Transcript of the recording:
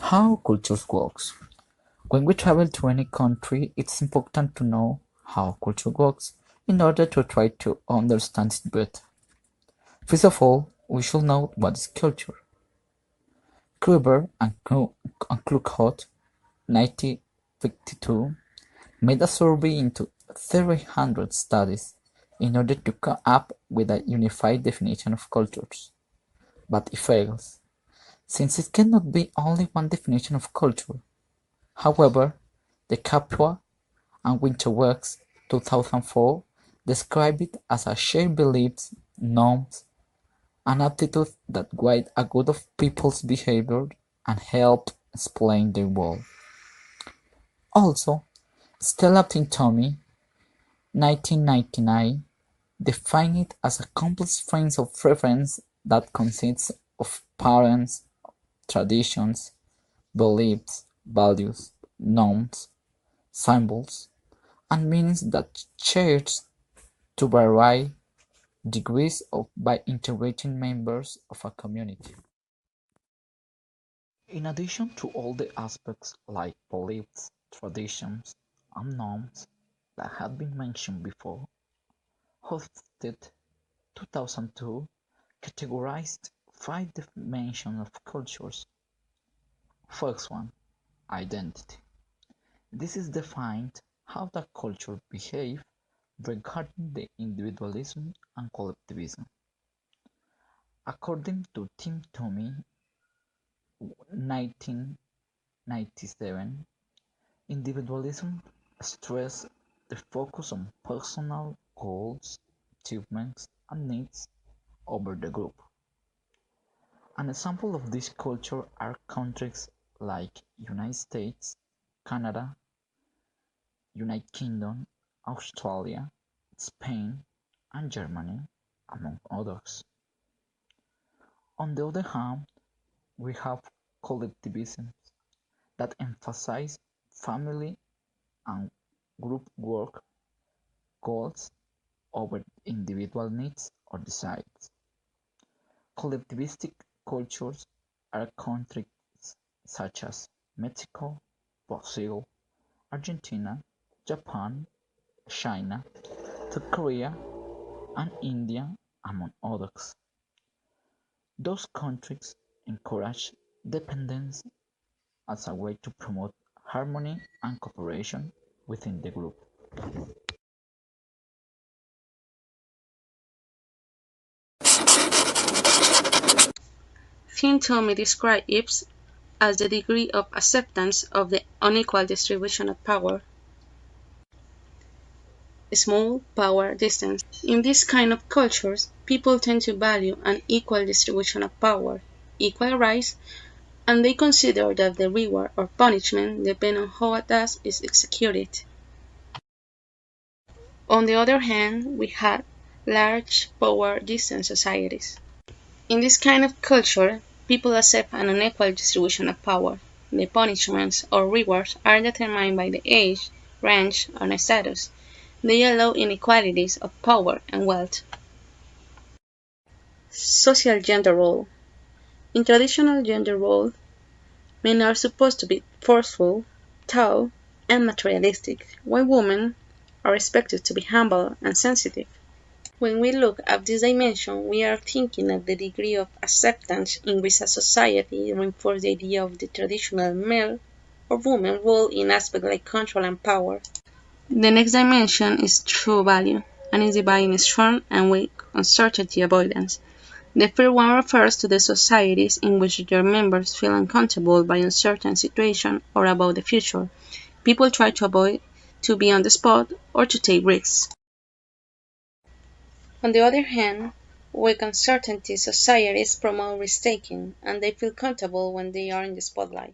How cultures works. When we travel to any country, it's important to know how culture works in order to try to understand it better. First of all, we should know what is culture. Kruber and Kluckhout, 1952, made a survey into 300 studies in order to come up with a unified definition of cultures. But it fails, since it cannot be only one definition of culture. However, the Capua and Winterworks 2004 describe it as a shared beliefs, norms, and attitudes that guide a group of people's behavior and help explain their world. Also, Stella Tintomi, 1999, defined it as a complex frame of reference that consists of parents, traditions, beliefs, values, norms, symbols, and meanings that change to vary degrees by integrating members of a community. In addition to all the aspects like beliefs, traditions, and norms that had been mentioned before, Hofstede 2002 categorized five dimensions of cultures. First one, identity. This is defined how the culture behave regarding the individualism and collectivism. According to Tim Toomey, 1997, individualism stresses the focus on personal goals, achievements, and needs over the group. An example of this culture are countries like United States, Canada, United Kingdom, Australia, Spain, and Germany, among others. On the other hand, we have collectivisms that emphasize family and group work goals over individual needs or desires. Collectivistic cultures are countries such as Mexico, Brazil, Argentina, Japan, China, South Korea, and India, among others. Those countries encourage dependence as a way to promote harmony and cooperation within the group. Tintomi described it as the degree of acceptance of the unequal distribution of power. Small power distance. In this kind of cultures, people tend to value an equal distribution of power, equal rights, and they consider that the reward or punishment depend on how a task is executed. On the other hand, we had large power distance societies. In this kind of culture, people accept an unequal distribution of power. The punishments or rewards are determined by the age, rank, and status. They allow inequalities of power and wealth. Social gender role. In traditional gender roles, men are supposed to be forceful, tall, and materialistic, while women are expected to be humble and sensitive. When we look at this dimension, we are thinking of the degree of acceptance in which a society reinforces the idea of the traditional male or woman role in aspects like control and power. The next dimension is true value, and is divided in strong and weak uncertainty avoidance. The first one refers to the societies in which their members feel uncomfortable by uncertain situations or about the future. People try to avoid to be on the spot or to take risks. On the other hand, weak uncertainty societies promote risk-taking, and they feel comfortable when they are in the spotlight.